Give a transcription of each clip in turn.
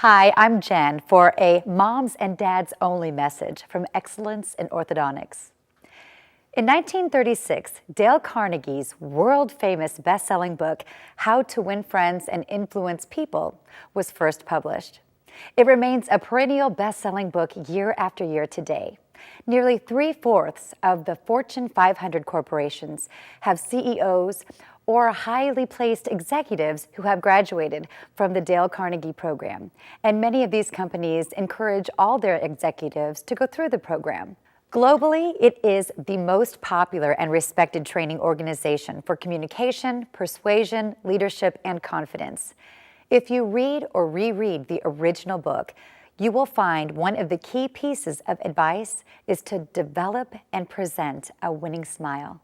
Hi, I'm Jen for a Moms and Dads Only message from Excellence in Orthodontics. In 1936, Dale Carnegie's world-famous best-selling book, How to Win Friends and Influence People, was first published. It remains a perennial best-selling book year after year today. Nearly 3/4 of the Fortune 500 corporations have CEOs or highly placed executives who have graduated from the Dale Carnegie program. And many of these companies encourage all their executives to go through the program. Globally, it is the most popular and respected training organization for communication, persuasion, leadership, and confidence. If you read or reread the original book, you will find one of the key pieces of advice is to develop and present a winning smile.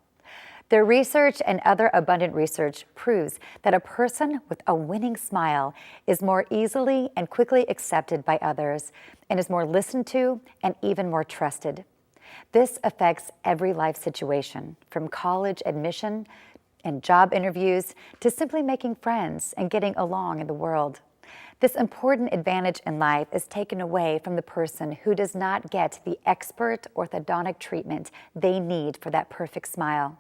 Their research and other abundant research proves that a person with a winning smile is more easily and quickly accepted by others and is more listened to and even more trusted. This affects every life situation, from college admission and job interviews to simply making friends and getting along in the world. This important advantage in life is taken away from the person who does not get the expert orthodontic treatment they need for that perfect smile.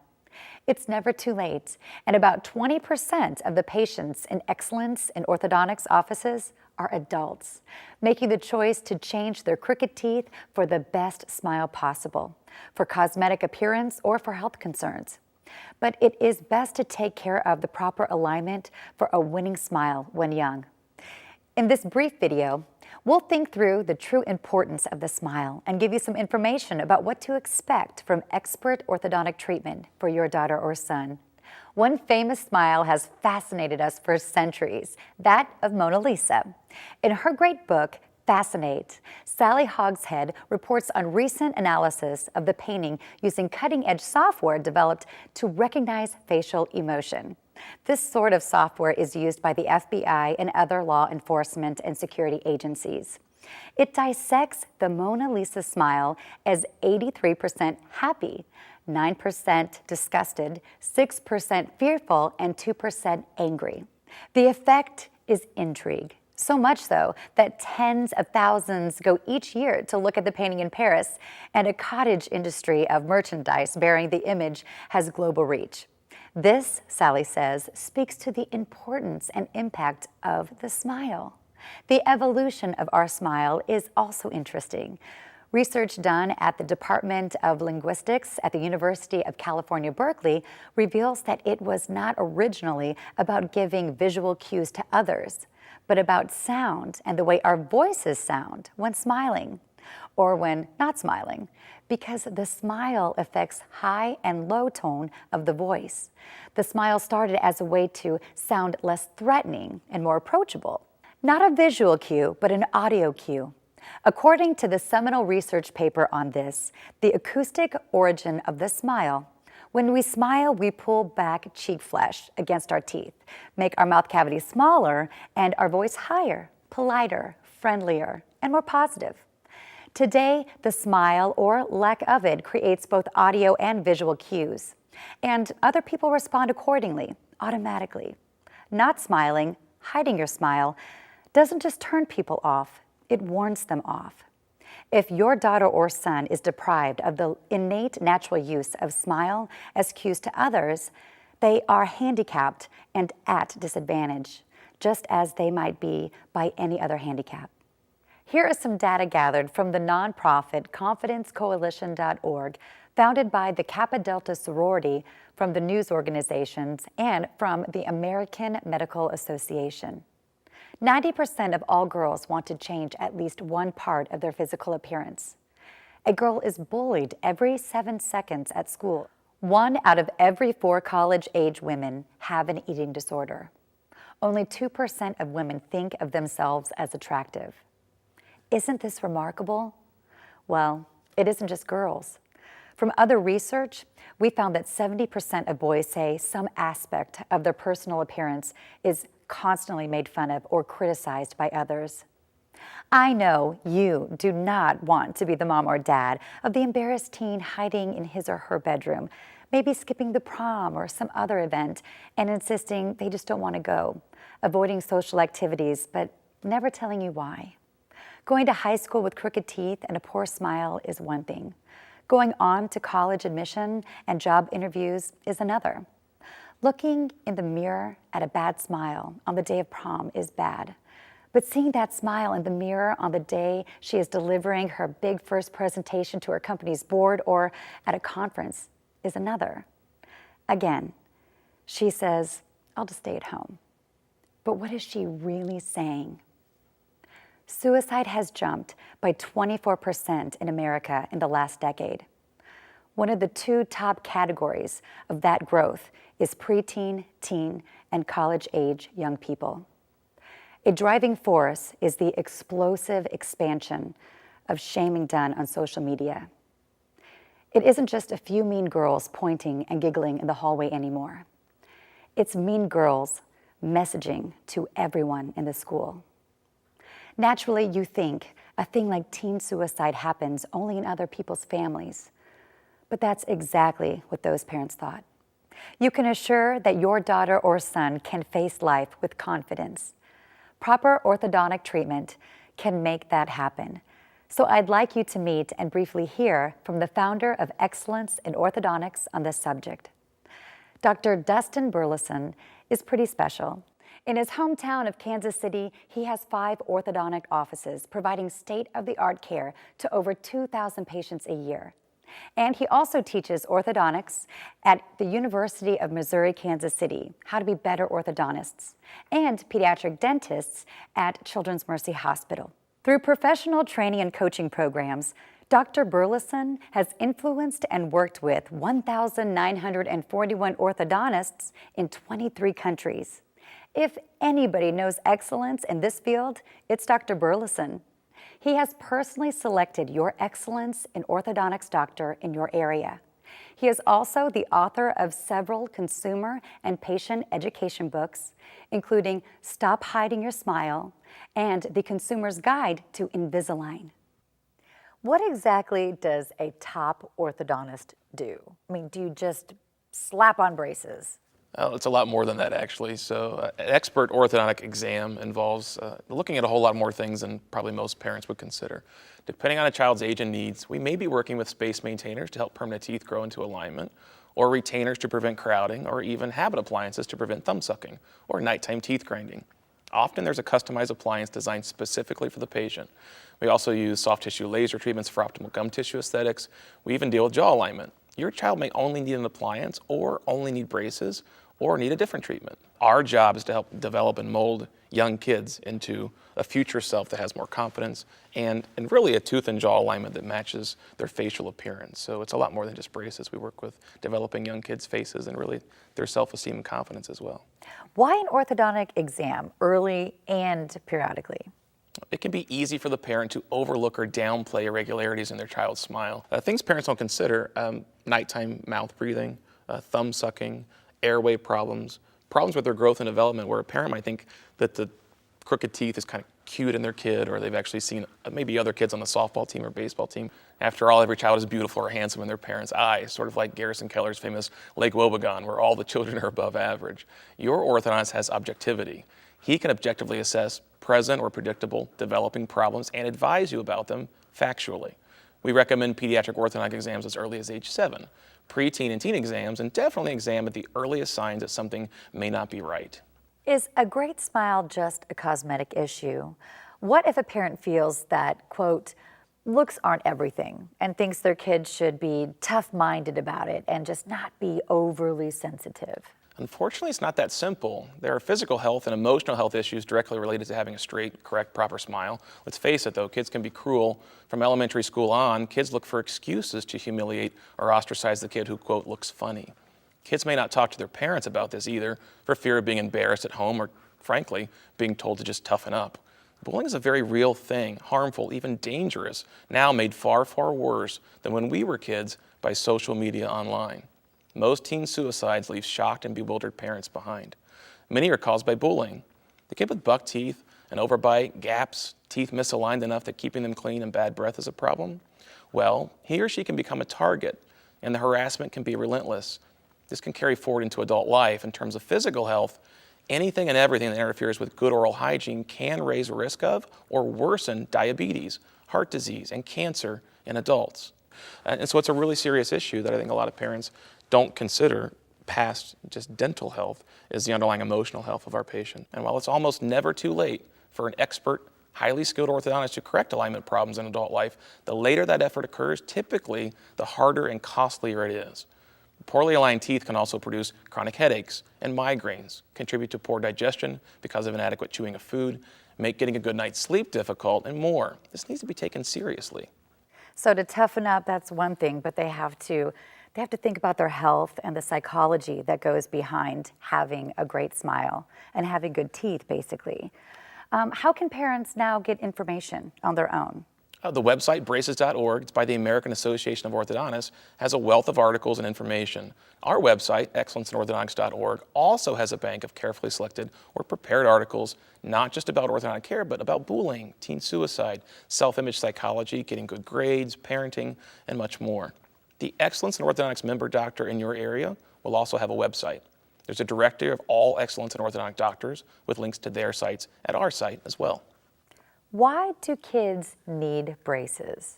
It's never too late, and about 20% of the patients in Excellence in Orthodontics offices are adults, making the choice to change their crooked teeth for the best smile possible, for cosmetic appearance or for health concerns. But it is best to take care of the proper alignment for a winning smile when young. In this brief video, we'll think through the true importance of the smile and give you some information about what to expect from expert orthodontic treatment for your daughter or son. One famous smile has fascinated us for centuries, that of Mona Lisa. In her great book, Fascinate, Sally Hogshead reports on recent analysis of the painting using cutting-edge software developed to recognize facial emotion. This sort of software is used by the FBI and other law enforcement and security agencies. It dissects the Mona Lisa smile as 83% happy, 9% disgusted, 6% fearful, and 2% angry. The effect is intrigue. So much so that tens of thousands go each year to look at the painting in Paris, and a cottage industry of merchandise bearing the image has global reach. This, Sally says, speaks to the importance and impact of the smile. The evolution of our smile is also interesting. Research done at the Department of Linguistics at the University of California, Berkeley, reveals that it was not originally about giving visual cues to others, but about sound and the way our voices sound when smiling or when not smiling, because the smile affects high and low tone of the voice. The smile started as a way to sound less threatening and more approachable. Not a visual cue, but an audio cue. According to the seminal research paper on this, the acoustic origin of the smile, when we smile, we pull back cheek flesh against our teeth, make our mouth cavity smaller, and our voice higher, politer, friendlier, and more positive. Today, the smile, or lack of it, creates both audio and visual cues, and other people respond accordingly, automatically. Not smiling, hiding your smile, doesn't just turn people off, it warns them off. If your daughter or son is deprived of the innate natural use of smile as cues to others, they are handicapped and at disadvantage, just as they might be by any other handicap. Here is some data gathered from the nonprofit confidencecoalition.org, founded by the Kappa Delta sorority, from the news organizations, and from the American Medical Association. 90% of all girls want to change at least one part of their physical appearance. A girl is bullied every 7 seconds at school. 1 out of every 4 college-age women have an eating disorder. Only 2% of women think of themselves as attractive. Isn't this remarkable? Well, it isn't just girls. From other research, we found that 70% of boys say some aspect of their personal appearance is constantly made fun of or criticized by others. I know you do not want to be the mom or dad of the embarrassed teen hiding in his or her bedroom, maybe skipping the prom or some other event and insisting they just don't want to go, avoiding social activities, but never telling you why. Going to high school with crooked teeth and a poor smile is one thing. Going on to college admission and job interviews is another. Looking in the mirror at a bad smile on the day of prom is bad. But seeing that smile in the mirror on the day she is delivering her big first presentation to her company's board or at a conference is another. Again, she says, I'll just stay at home. But what is she really saying? Suicide has jumped by 24% in America in the last decade. One of the two top categories of that growth is preteen, teen, and college-age young people. A driving force is the explosive expansion of shaming done on social media. It isn't just a few mean girls pointing and giggling in the hallway anymore. It's mean girls messaging to everyone in the school. Naturally, you think a thing like teen suicide happens only in other people's families, but that's exactly what those parents thought. You can assure that your daughter or son can face life with confidence. Proper orthodontic treatment can make that happen. So I'd like you to meet and briefly hear from the founder of Excellence in Orthodontics on this subject. Dr. Dustin Burleson is pretty special. In his hometown of Kansas City, he has 5 orthodontic offices providing state-of-the-art care to over 2,000 patients a year. And he also teaches orthodontics at the University of Missouri, Kansas City, how to be better orthodontists, and pediatric dentists at Children's Mercy Hospital. Through professional training and coaching programs, Dr. Burleson has influenced and worked with 1,941 orthodontists in 23 countries. If anybody knows excellence in this field, it's Dr. Burleson. He has personally selected your Excellence in Orthodontics doctor in your area. He is also the author of several consumer and patient education books, including Stop Hiding Your Smile and The Consumer's Guide to Invisalign. What exactly does a top orthodontist do? I mean, do you just slap on braces? It's a lot more than that, actually. So an expert orthodontic exam involves looking at a whole lot more things than probably most parents would consider. Depending on a child's age and needs, we may be working with space maintainers to help permanent teeth grow into alignment, or retainers to prevent crowding, or even habit appliances to prevent thumb sucking, or nighttime teeth grinding. Often there's a customized appliance designed specifically for the patient. We also use soft tissue laser treatments for optimal gum tissue aesthetics. We even deal with jaw alignment. Your child may only need an appliance, or only need braces, or need a different treatment. Our job is to help develop and mold young kids into a future self that has more confidence and really a tooth and jaw alignment that matches their facial appearance. So it's a lot more than just braces. We work with developing young kids' faces and really their self-esteem and confidence as well. Why an orthodontic exam early and periodically? It can be easy for the parent to overlook or downplay irregularities in their child's smile. Things parents don't consider, nighttime mouth breathing, thumb sucking, airway problems with their growth and development, where a parent might think that the crooked teeth is kind of cute in their kid, or they've actually seen maybe other kids on the softball team or baseball team. After all, every child is beautiful or handsome in their parents' eyes, sort of like Garrison Keller's famous Lake Wobegon, where all the children are above average. Your orthodontist has objectivity. He can objectively assess present or predictable developing problems and advise you about them factually. We recommend pediatric orthodontic exams as early as age 7, preteen and teen exams, and definitely examine the earliest signs that something may not be right. Is a great smile just a cosmetic issue? What if a parent feels that, quote, looks aren't everything and thinks their kids should be tough-minded about it and just not be overly sensitive? Unfortunately, it's not that simple. There are physical health and emotional health issues directly related to having a straight, correct, proper smile. Let's face it, though, kids can be cruel. From elementary school on, kids look for excuses to humiliate or ostracize the kid who, quote, looks funny. Kids may not talk to their parents about this either for fear of being embarrassed at home or, frankly, being told to just toughen up. Bullying is a very real thing, harmful, even dangerous, now made far, far worse than when we were kids by social media online. Most teen suicides leave shocked and bewildered parents behind. Many are caused by bullying. The kid with buck teeth, an overbite, gaps, teeth misaligned enough that keeping them clean and bad breath is a problem. Well, he or she can become a target, and the harassment can be relentless. This can carry forward into adult life. In terms of physical health, Anything and everything that interferes with good oral hygiene can raise risk of or worsen diabetes, heart disease, and cancer in adults. And so it's a really serious issue that I think a lot of parents don't consider past just dental health is the underlying emotional health of our patient. And while it's almost never too late for an expert, highly skilled orthodontist to correct alignment problems in adult life, the later that effort occurs, typically the harder and costlier it is. Poorly aligned teeth can also produce chronic headaches and migraines, contribute to poor digestion because of inadequate chewing of food, make getting a good night's sleep difficult, and more. This needs to be taken seriously. So to toughen up, that's one thing, but they have to think about their health and the psychology that goes behind having a great smile and having good teeth, basically. How can parents now get information on their own? The website, braces.org, it's by the American Association of Orthodontists, has a wealth of articles and information. Our website, excellenceinorthodontics.org, also has a bank of carefully selected or prepared articles, not just about orthodontic care, but about bullying, teen suicide, self-image psychology, getting good grades, parenting, and much more. The Excellence in Orthodontics member doctor in your area will also have a website. There's a directory of all Excellence in Orthodontic doctors with links to their sites at our site as well. Why do kids need braces?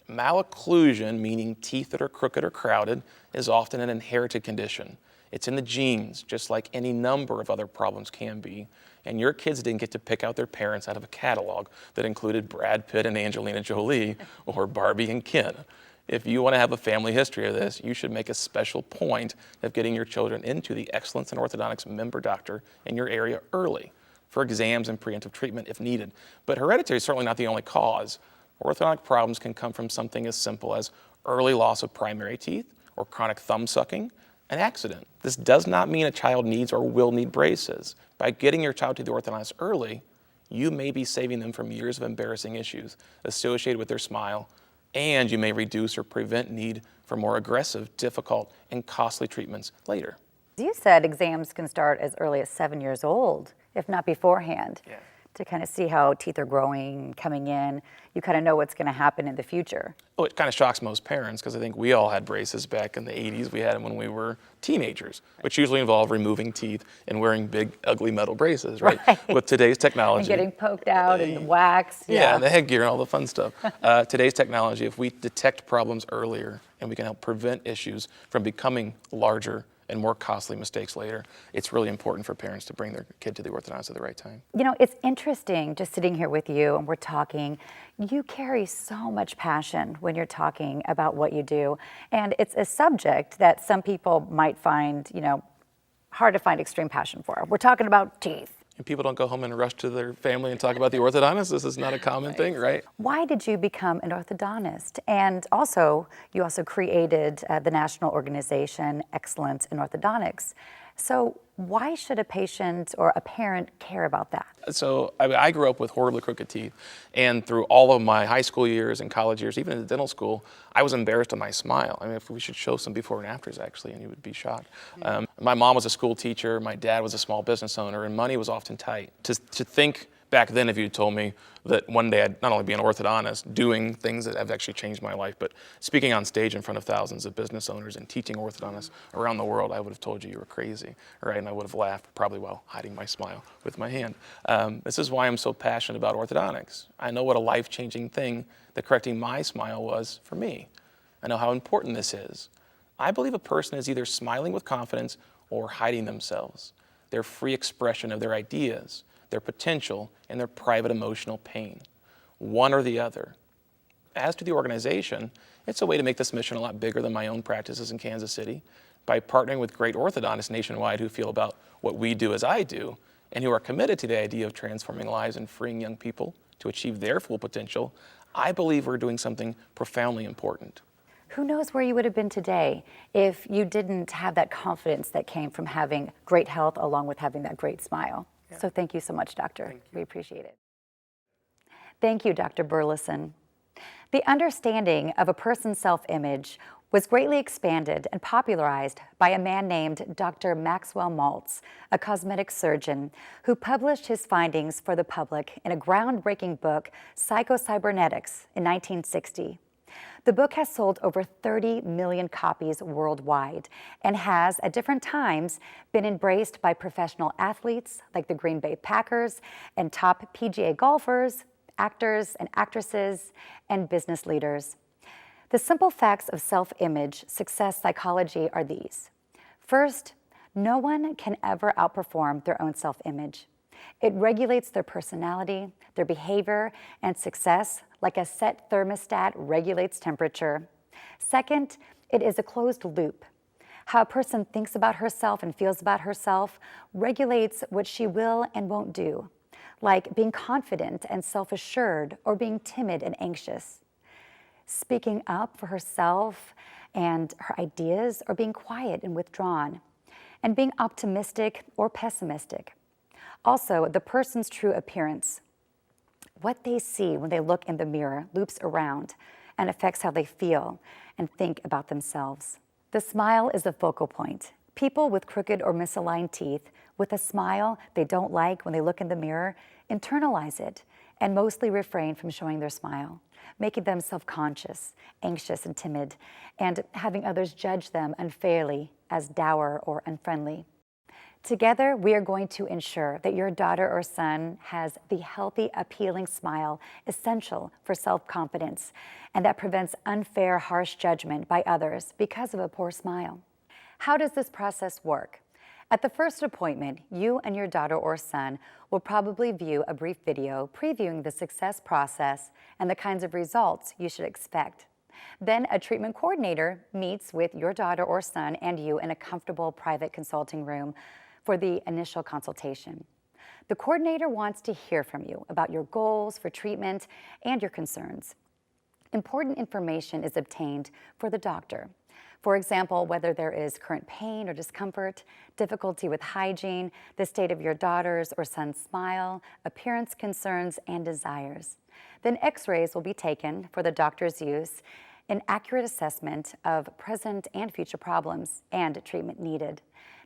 Malocclusion, meaning teeth that are crooked or crowded, is often an inherited condition. It's in the genes, just like any number of other problems can be. And your kids didn't get to pick out their parents out of a catalog that included Brad Pitt and Angelina Jolie or Barbie and Ken. If you want to have a family history of this, you should make a special point of getting your children into the Excellence in Orthodontics member doctor in your area early for exams and preemptive treatment if needed. But hereditary is certainly not the only cause. Orthodontic problems can come from something as simple as early loss of primary teeth or chronic thumb sucking, an accident. This does not mean a child needs or will need braces. By getting your child to the orthodontist early, you may be saving them from years of embarrassing issues associated with their smile, and you may reduce or prevent need for more aggressive, difficult, and costly treatments later. You said exams can start as early as 7 years old, if not beforehand, to kind of see how teeth are growing, coming in. You kind of know what's going to happen in the future. Oh, it kind of shocks most parents because I think we all had braces back in the 80s. We had them when we were teenagers, which usually involved removing teeth and wearing big, ugly metal braces, right? With today's technology. And getting poked out and wax. Yeah, and the headgear and all the fun stuff. Today's technology, if we detect problems earlier and we can help prevent issues from becoming larger and more costly mistakes later, it's really important for parents to bring their kid to the orthodontist at the right time. You know, it's interesting just sitting here with you and we're talking. You carry so much passion when you're talking about what you do. And it's a subject that some people might find, hard to find extreme passion for. We're talking about teeth. And people don't go home and rush to their family and talk about the orthodontist. This is not a common thing, right? Why did you become an orthodontist? And also, you also created the national organization Excellence in Orthodontics. So why should a patient or a parent care about that? So I grew up with horribly crooked teeth, and through all of my high school years and college years, even in dental school, I was embarrassed of my smile. I mean, if we should show some before and afters, actually, and you would be shocked. My mom was a school teacher, my dad was a small business owner, and money was often tight. To think back then, if you told me that one day I'd not only be an orthodontist doing things that have actually changed my life, but speaking on stage in front of thousands of business owners and teaching orthodontists around the world, I would have told you were crazy, right? And I would have laughed, probably while hiding my smile with my hand. This is why I'm so passionate about orthodontics. I know what a life-changing thing that correcting my smile was for me. I know how important this is. I believe a person is either smiling with confidence or hiding themselves, their free expression of their ideas, their potential, and their private emotional pain. One or the other. As to the organization, it's a way to make this mission a lot bigger than my own practices in Kansas City by partnering with great orthodontists nationwide who feel about what we do as I do and who are committed to the idea of transforming lives and freeing young people to achieve their full potential. I believe we're doing something profoundly important. Who knows where you would have been today if you didn't have that confidence that came from having great health along with having that great smile. So thank you so much, Doctor. We appreciate it. Thank you, Dr. Burleson. The understanding of a person's self-image was greatly expanded and popularized by a man named Dr. Maxwell Maltz, a cosmetic surgeon who published his findings for the public in a groundbreaking book, Psychocybernetics, in 1960. The book has sold over 30 million copies worldwide and has, at different times, been embraced by professional athletes like the Green Bay Packers and top PGA golfers, actors and actresses, and business leaders. The simple facts of self-image success psychology are these. First, no one can ever outperform their own self-image. It regulates their personality, their behavior, and success like a set thermostat regulates temperature. Second, it is a closed loop. How a person thinks about herself and feels about herself regulates what she will and won't do, like being confident and self-assured or being timid and anxious, speaking up for herself and her ideas or being quiet and withdrawn, and being optimistic or pessimistic. Also, the person's true appearance. What they see when they look in the mirror loops around and affects how they feel and think about themselves. The smile is the focal point. People with crooked or misaligned teeth with a smile they don't like when they look in the mirror internalize it and mostly refrain from showing their smile, making them self-conscious, anxious, and timid, and having others judge them unfairly as dour or unfriendly. Together, we are going to ensure that your daughter or son has the healthy, appealing smile essential for self-confidence and that prevents unfair, harsh judgment by others because of a poor smile. How does this process work? At the first appointment, you and your daughter or son will probably view a brief video previewing the success process and the kinds of results you should expect. Then a treatment coordinator meets with your daughter or son and you in a comfortable private consulting room for the initial consultation. The coordinator wants to hear from you about your goals for treatment and your concerns. Important information is obtained for the doctor. For example, whether there is current pain or discomfort, difficulty with hygiene, the state of your daughter's or son's smile, appearance concerns, and desires. Then x-rays will be taken for the doctor's use, an accurate assessment of present and future problems and treatment needed.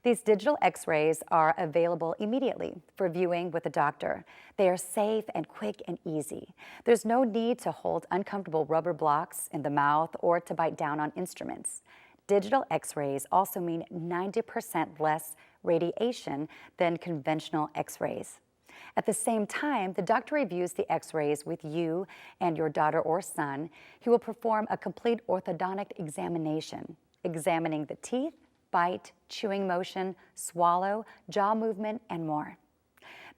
These digital x-rays are available immediately for viewing with a doctor. They are safe and quick and easy. There's no need to hold uncomfortable rubber blocks in the mouth or to bite down on instruments. Digital x-rays also mean 90% less radiation than conventional x-rays. At the same time, the doctor reviews the x-rays with you and your daughter or son. He will perform a complete orthodontic examination, examining the teeth, bite, chewing motion, swallow, jaw movement, and more.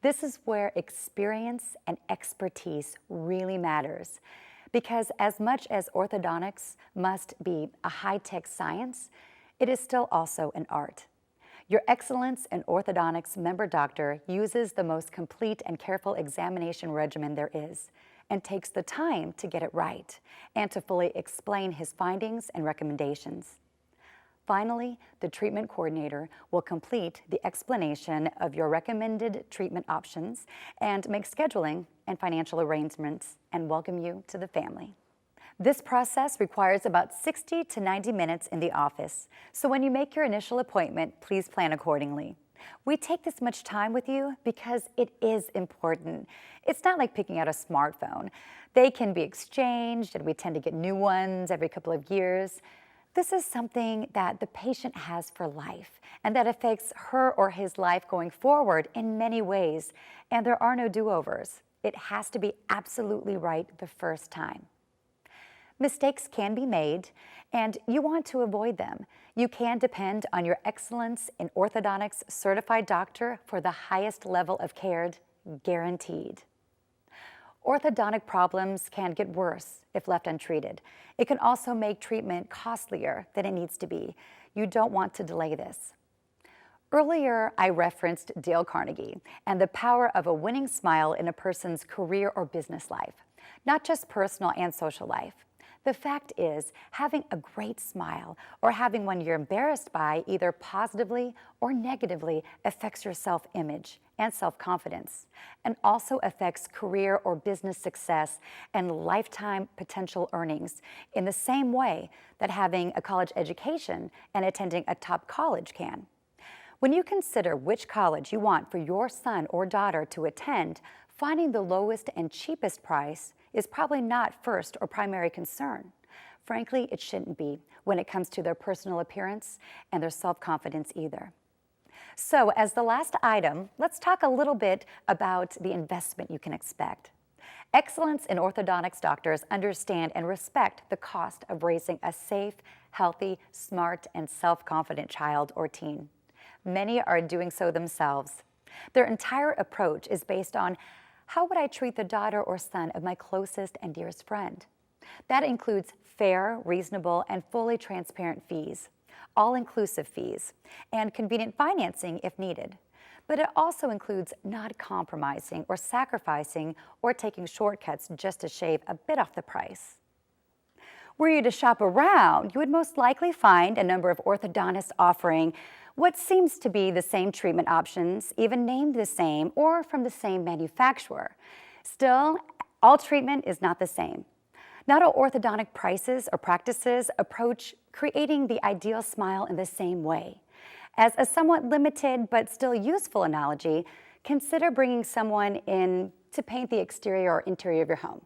This is where experience and expertise really matters, because as much as orthodontics must be a high-tech science, it is still also an art. Your Excellence in Orthodontics member doctor uses the most complete and careful examination regimen there is and takes the time to get it right and to fully explain his findings and recommendations. Finally, the treatment coordinator will complete the explanation of your recommended treatment options and make scheduling and financial arrangements and welcome you to the family. This process requires about 60 to 90 minutes in the office, so when you make your initial appointment, please plan accordingly. We take this much time with you because it is important. It's not like picking out a smartphone. They can be exchanged, and we tend to get new ones every couple of years. This is something that the patient has for life and that affects her or his life going forward in many ways, and there are no do-overs. It has to be absolutely right the first time. Mistakes can be made, and you want to avoid them. You can depend on your Excellence in Orthodontics certified doctor for the highest level of care, guaranteed. Orthodontic problems can get worse if left untreated. It can also make treatment costlier than it needs to be. You don't want to delay this. Earlier, I referenced Dale Carnegie and the power of a winning smile in a person's career or business life, not just personal and social life. The fact is, having a great smile or having one you're embarrassed by either positively or negatively affects your self-image and self-confidence, and also affects career or business success and lifetime potential earnings in the same way that having a college education and attending a top college can. When you consider which college you want for your son or daughter to attend, finding the lowest and cheapest price is probably not first or primary concern. Frankly, it shouldn't be when it comes to their personal appearance and their self-confidence either. So as the last item, let's talk a little bit about the investment you can expect. Excellence in orthodontics doctors understand and respect the cost of raising a safe, healthy, smart, and self-confident child or teen. Many are doing so themselves. Their entire approach is based on, how would I treat the daughter or son of my closest and dearest friend? That includes fair, reasonable, and fully transparent fees, all-inclusive fees, and convenient financing if needed. But it also includes not compromising or sacrificing or taking shortcuts just to shave a bit off the price. Were you to shop around, you would most likely find a number of orthodontists offering what seems to be the same treatment options, even named the same or from the same manufacturer. Still, all treatment is not the same. Not all orthodontic prices or practices approach creating the ideal smile in the same way. As a somewhat limited but still useful analogy, consider bringing someone in to paint the exterior or interior of your home.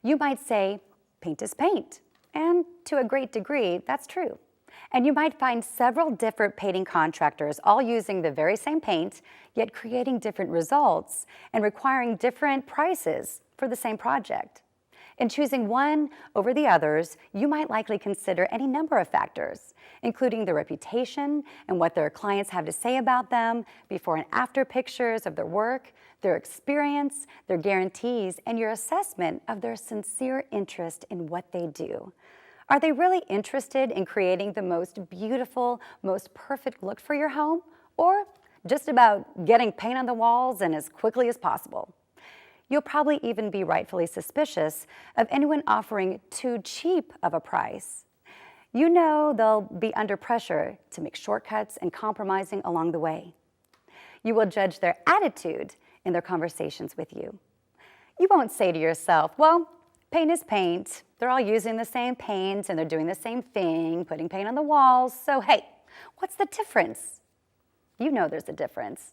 You might say, paint is paint, and to a great degree, that's true. And you might find several different painting contractors all using the very same paint, yet creating different results and requiring different prices for the same project. In choosing one over the others, you might likely consider any number of factors, including their reputation and what their clients have to say about them, before and after pictures of their work, their experience, their guarantees, and your assessment of their sincere interest in what they do. Are they really interested in creating the most beautiful, most perfect look for your home, or just about getting paint on the walls and as quickly as possible? You'll probably even be rightfully suspicious of anyone offering too cheap of a price. You know they'll be under pressure to make shortcuts and compromising along the way. You will judge their attitude in their conversations with you. You won't say to yourself, well, paint is paint. They're all using the same paint and they're doing the same thing, putting paint on the walls, so hey, what's the difference? You know there's a difference.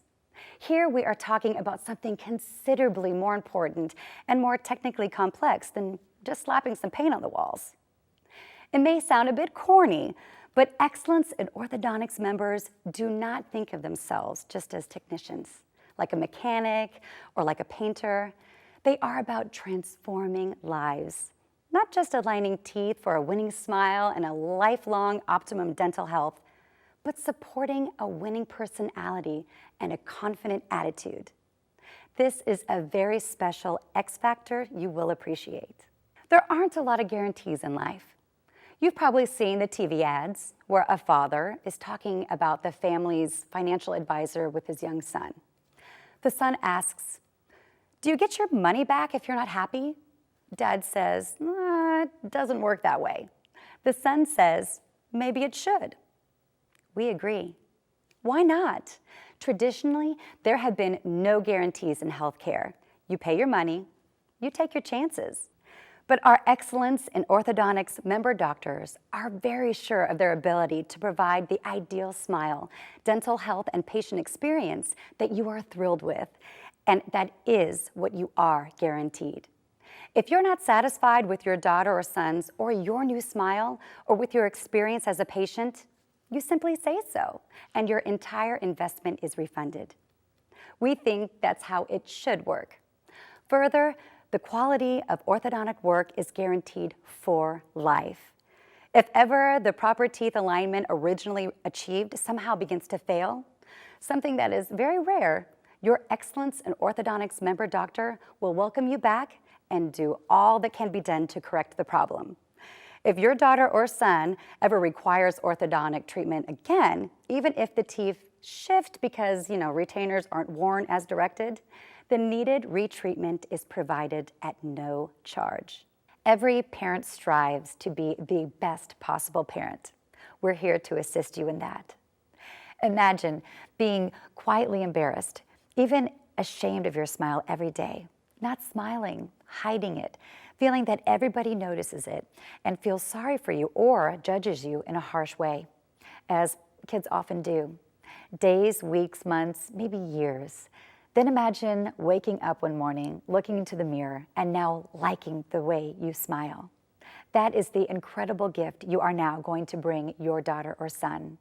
Here we are talking about something considerably more important and more technically complex than just slapping some paint on the walls. It may sound a bit corny, but Excellence in Orthodontics members do not think of themselves just as technicians, like a mechanic or like a painter. They are about transforming lives, not just aligning teeth for a winning smile and a lifelong optimum dental health, but supporting a winning personality and a confident attitude. This is a very special X factor you will appreciate. There aren't a lot of guarantees in life. You've probably seen the TV ads where a father is talking about the family's financial advisor with his young son. The son asks, "Do you get your money back if you're not happy?" Dad says, "It doesn't work that way." The son says, "Maybe it should." We agree. Why not? Traditionally, there have been no guarantees in healthcare. You pay your money, you take your chances. But our Excellence in Orthodontics member doctors are very sure of their ability to provide the ideal smile, dental health, and patient experience that you are thrilled with, and that is what you are guaranteed. If you're not satisfied with your daughter or son's or your new smile or with your experience as a patient, you simply say so, and your entire investment is refunded. We think that's how it should work. Further, the quality of orthodontic work is guaranteed for life. If ever the proper teeth alignment originally achieved somehow begins to fail, something that is very rare, your Excellence in Orthodontics member doctor will welcome you back and do all that can be done to correct the problem. If your daughter or son ever requires orthodontic treatment again, even if the teeth shift because, retainers aren't worn as directed, the needed retreatment is provided at no charge. Every parent strives to be the best possible parent. We're here to assist you in that. Imagine being quietly embarrassed, even ashamed of your smile every day, not smiling, hiding it, feeling that everybody notices it and feels sorry for you or judges you in a harsh way, as kids often do. Days, weeks, months, maybe years. Then imagine waking up one morning, looking into the mirror, and now liking the way you smile. That is the incredible gift you are now going to bring your daughter or son.